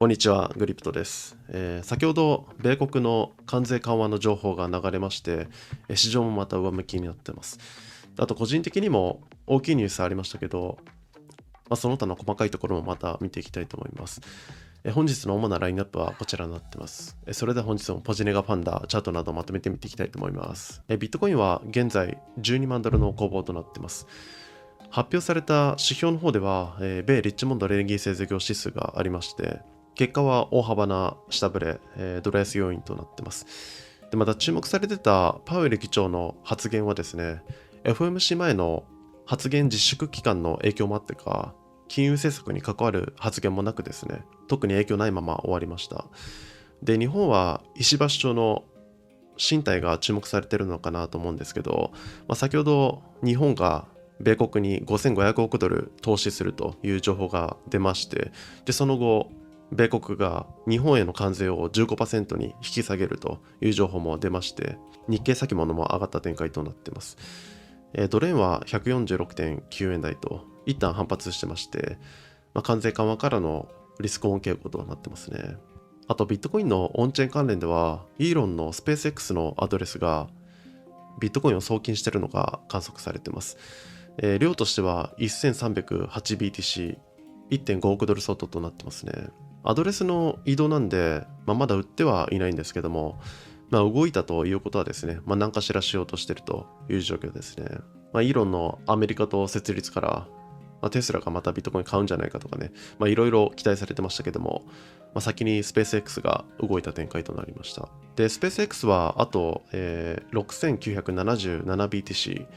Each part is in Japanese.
こんにちは、グリプトです。先ほど、米国の関税緩和の情報が流れまして、市場もまた上向きになってます。あと、個人的にも大きいニュースありましたけど、その他の細かいところもまた見ていきたいと思います。本日の主なラインナップはこちらになってます。それでは本日もポジネガファンダ、チャートなどをまとめてみていきたいと思います。ビットコインは現在12万ドルの攻防となっています。発表された指標の方では、米リッチモンド連銀製造業指数がありまして、結果は大幅な下振れ、ドル安要因となっています。で、また注目されてたパウエル議長の発言はですね、FOMC 前の発言自粛期間の影響もあってか、金融政策に関わる発言もなくですね、特に影響ないまま終わりました。で、日本は石破首相の進退が注目されているのかなと思うんですけど、先ほど日本が米国に5500億ドル投資するという情報が出まして、でその後米国が日本への関税を 15% に引き下げるという情報も出まして、日経先物も上がった展開となっています。ドル円は 146.9 円台と一旦反発してまして、関税緩和からのリスクオン傾向となってますね。あとビットコインのオンチェーン関連では、イーロンのスペース X のアドレスがビットコインを送金しているのが観測されています。量としては 1308BTC、1.5 億ドル相当となってますね。アドレスの移動なんで、まだ売ってはいないんですけども、動いたということはですね、何かしらしようとしているという状況ですね。イーロンのアメリカと設立から、テスラがまたビットコイン買うんじゃないかとかね、いろいろ期待されてましたけども、先にスペース X が動いた展開となりました。で、スペース X はあと、6977BTC、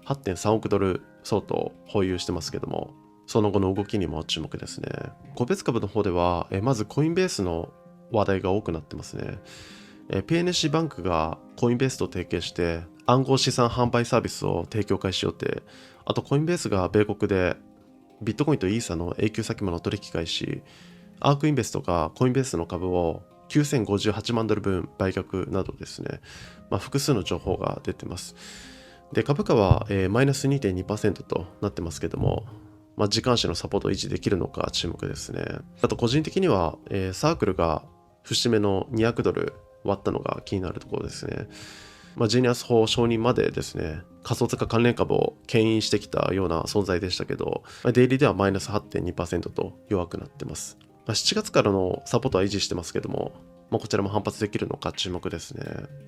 8.3 億ドル相当保有してますけども、その後の動きにも注目ですね。個別株の方では、まずコインベースの話題が多くなってますね。PNC バンクがコインベースと提携して暗号資産販売サービスを提供開始予定。あとコインベースが米国でビットコインとイーサの永久先物取引開始、アークインベストがコインベースの株を9058万ドル分売却などですね、複数の情報が出てます。で、株価は、マイナス 2.2% となってますけども、時間足のサポートを維持できるのか注目ですね。あと個人的には、サークルが節目の200ドル割ったのが気になるところですね。ジーニアス法承認までですね、仮想通貨関連株を牽引してきたような存在でしたけど、デイリーではマイナス 8.2% と弱くなってます。7月からのサポートは維持してますけども、こちらも反発できるのか注目ですね。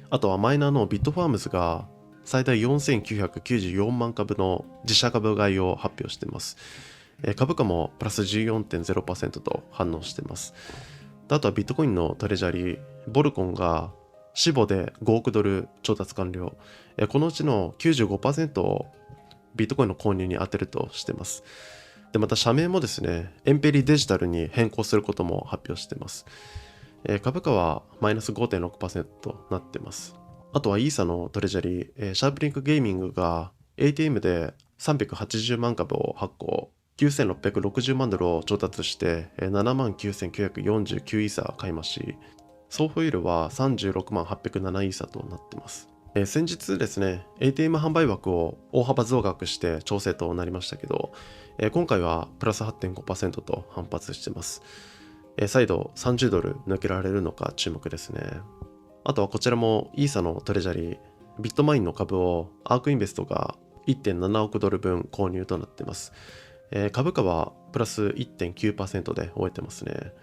あとはマイナーのビットファームズが最大4994万株の自社株買いを発表しています。株価もプラス 14.0% と反応しています。あとはビットコインのトレジャリー、ボルコンが死母で5億ドル調達完了。このうちの 95% をビットコインの購入に充てるとしています。で、また社名もですね、エンペリデジタルに変更することも発表しています。株価はマイナス 5.6% となっています。あとはイーサのトレジャリー、シャープリンクゲーミングが ATM で380万株を発行、9660万ドルを調達して79,949イーサ買い増し、総保有量は36万807イーサとなっています。先日ですね、ATM 販売枠を大幅増額して調整となりましたけど、今回はプラス 8.5% と反発しています。再度30ドル抜けられるのか注目ですね。あとはこちらもイーサのトレジャリー、ビットマインの株をアークインベストが 1.7 億ドル分購入となっています。株価はプラス 1.9% で終えてますね。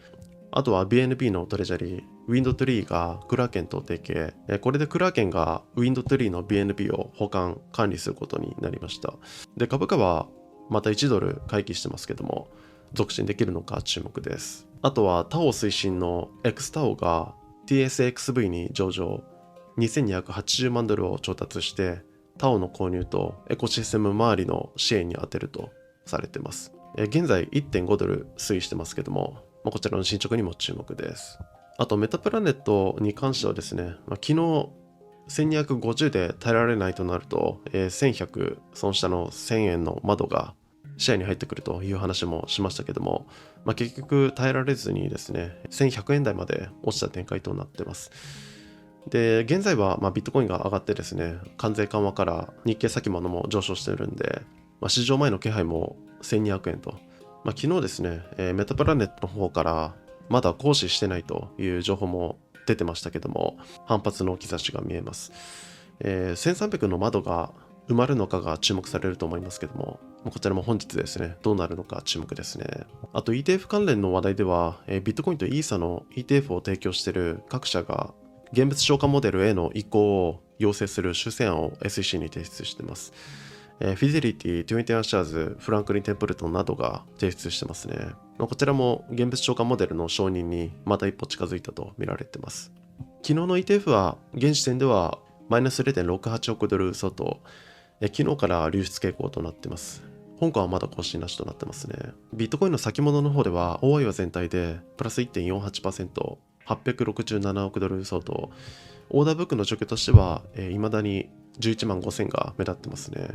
あとは BNB のトレジャリー、ウィンドトリーがクラーケンと提携。これでクラーケンがウィンドトリーの BNB を保管、管理することになりました。で、株価はまた1ドル回帰してますけども、続伸できるのか注目です。あとは TAO 推進の XTAO が TSXV に上場、2280万ドルを調達して、TAO の購入とエコシステム周りの支援に充てるとされています。現在 1.5 ドル推移してますけども、こちらの進捗にも注目です。あとメタプラネットに関してはですね、昨日1250で耐えられないとなると、1100、その下の1000円の窓が視野に入ってくるという話もしましたけども、結局耐えられずにですね、1100円台まで落ちた展開となっています。で、現在はビットコインが上がってですね、関税緩和から日経先物も上昇しているんで、市場前の気配も1200円と、昨日ですね、メタプラネットの方からまだ行使してないという情報も出てましたけども、反発の兆しが見えます。1300の窓が埋まるのかが注目されると思いますけども、こちらも本日ですね、どうなるのか注目ですね。あと ETF 関連の話題では、ビットコインとイーサの ETF を提供している各社が現物償還モデルへの移行を要請する修正案を SEC に提出しています。フィデリティ、21アシャーズ、フランクリン・テンプルトンなどが提出してますね。こちらも現物償還モデルの承認にまた一歩近づいたと見られています。昨日の ETF は現時点ではマイナス 0.68 億ドル相当、昨日から流出傾向となっています。香港はまだ更新なしとなってますね。ビットコインの先物の方では、大岩全体でプラス 1.48%、867億ドル相当、オーダーブックの状況としては、未だに11万5000が目立ってますね。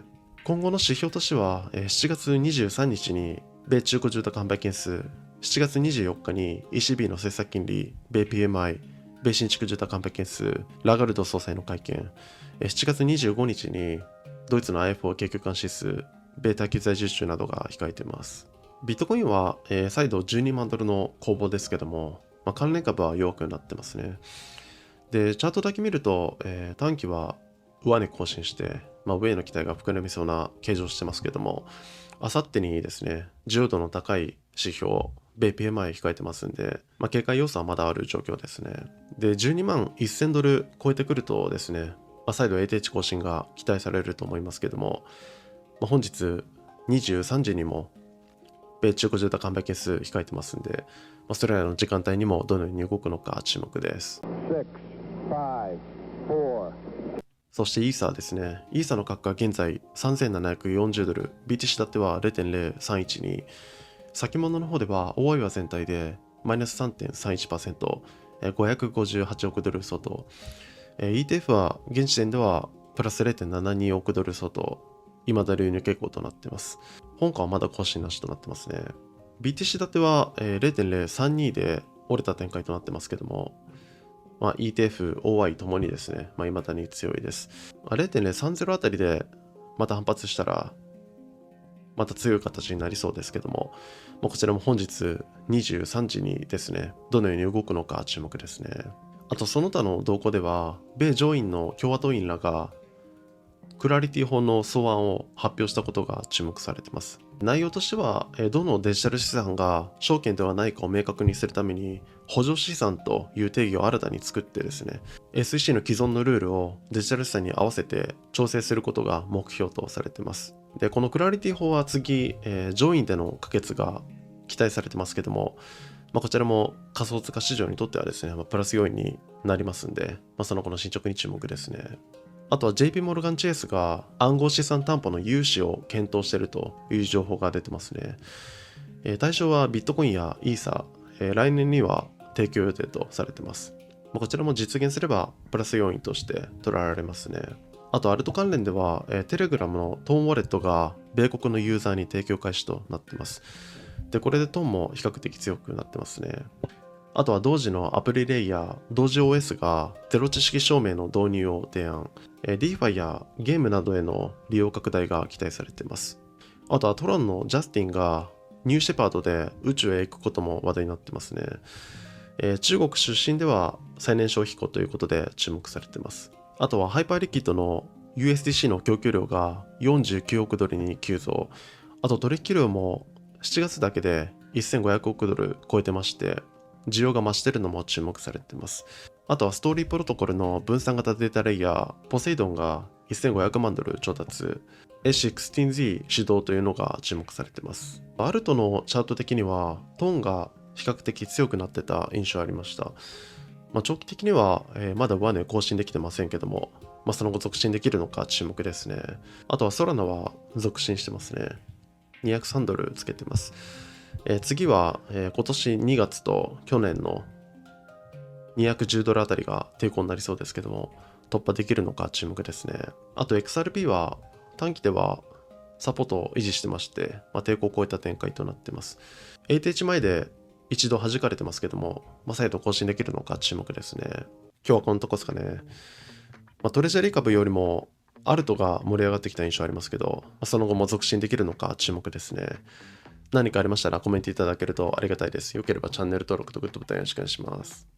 今後の指標としては、7月23日に米中古住宅販売件数、7月24日に ECB の政策金利、米 PMI、米新築住宅販売件数、ラガルド総裁の会見、7月25日にドイツの IFO 景況感指数、米耐久財実習などが控えています。ビットコインは、再度12万ドルの攻防ですけども、関連株は弱くなってますね。で、チャートだけ見ると、短期は上値更新して、上への期待が膨らみそうな形状してますけども、あさってにですね、重要度の高い指標、米 PMI 控えてますんで、警戒要素はまだある状況ですね。で、12万1000ドル超えてくるとですね、再度 AT 値更新が期待されると思いますけども、本日23時にも米中古住宅販売件数控えてますんで、それらの時間帯にもどのように動くのか注目です。そしてイーサーですね。イーサーの価格は現在3740ドル、BTC だっては 0.0312、先物の方では大岩全体でマイナス 3.31%、558億ドル相当、ETF は現時点ではプラス 0.72 億ドル相当、未だ流入傾向となっています。香港はまだ更新なしとなってますね。BTC 建ては 0.032 で折れた展開となってますけども、ETF、OI ともにですね、未だに強いです。0.030 あたりでまた反発したら、また強い形になりそうですけども、こちらも本日23時にですね、どのように動くのか注目ですね。あとその他の動向では、米上院の共和党員らがクラリティ法の草案を発表したことが注目されています。内容としては、どのデジタル資産が証券ではないかを明確にするために、補助資産という定義を新たに作ってですね、SEC の既存のルールをデジタル資産に合わせて調整することが目標とされています。で、このクラリティ法は次、上院での可決が期待されてますけども、こちらも仮想通貨市場にとってはですね、プラス要因になりますんで、その後の進捗に注目ですね。あとは JP モルガンチェイスが暗号資産担保の融資を検討しているという情報が出てますね。対象はビットコインやイーサー、来年には提供予定とされています。こちらも実現すればプラス要因として捉えられますね。あとアルト関連では、テレグラムのトーンウォレットが米国のユーザーに提供開始となっています。で、これでトーンも比較的強くなってますね。あとは同時のアプリレイヤー、同時 OS がゼロ知識証明の導入を提案。DeFi やゲームなどへの利用拡大が期待されています。あとはトロンのジャスティンがニューシェパードで宇宙へ行くことも話題になってますね。中国出身では最年少飛行ということで注目されています。あとはハイパーリキッドの USDC の供給量が49億ドルに急増。あと取引量も7月だけで1500億ドル超えてまして、需要が増しているのも注目されています。あとはストーリープロトコルの分散型データレイヤー、ポセイドンが1500万ドル調達、A16Z 始動というのが注目されています。アルトのチャート的にはトーンが比較的強くなってた印象ありました。長期的には、まだ上値更新できてませんけども、その後続伸できるのか注目ですね。あとはソラナは続伸してますね。203ドルつけてます。次は、今年2月と去年の210ドルあたりが抵抗になりそうですけども、突破できるのか注目ですね。あと XRP は短期ではサポートを維持してまして、抵抗を超えた展開となっています。ATH 前で一度弾かれてますけども、再度更新できるのか注目ですね。今日はこのとこですかね。トレジャリー株よりもアルトが盛り上がってきた印象ありますけど、その後も続伸できるのか注目ですね。何かありましたらコメントいただけるとありがたいです。よければチャンネル登録とグッドボタンよろしくお願いします。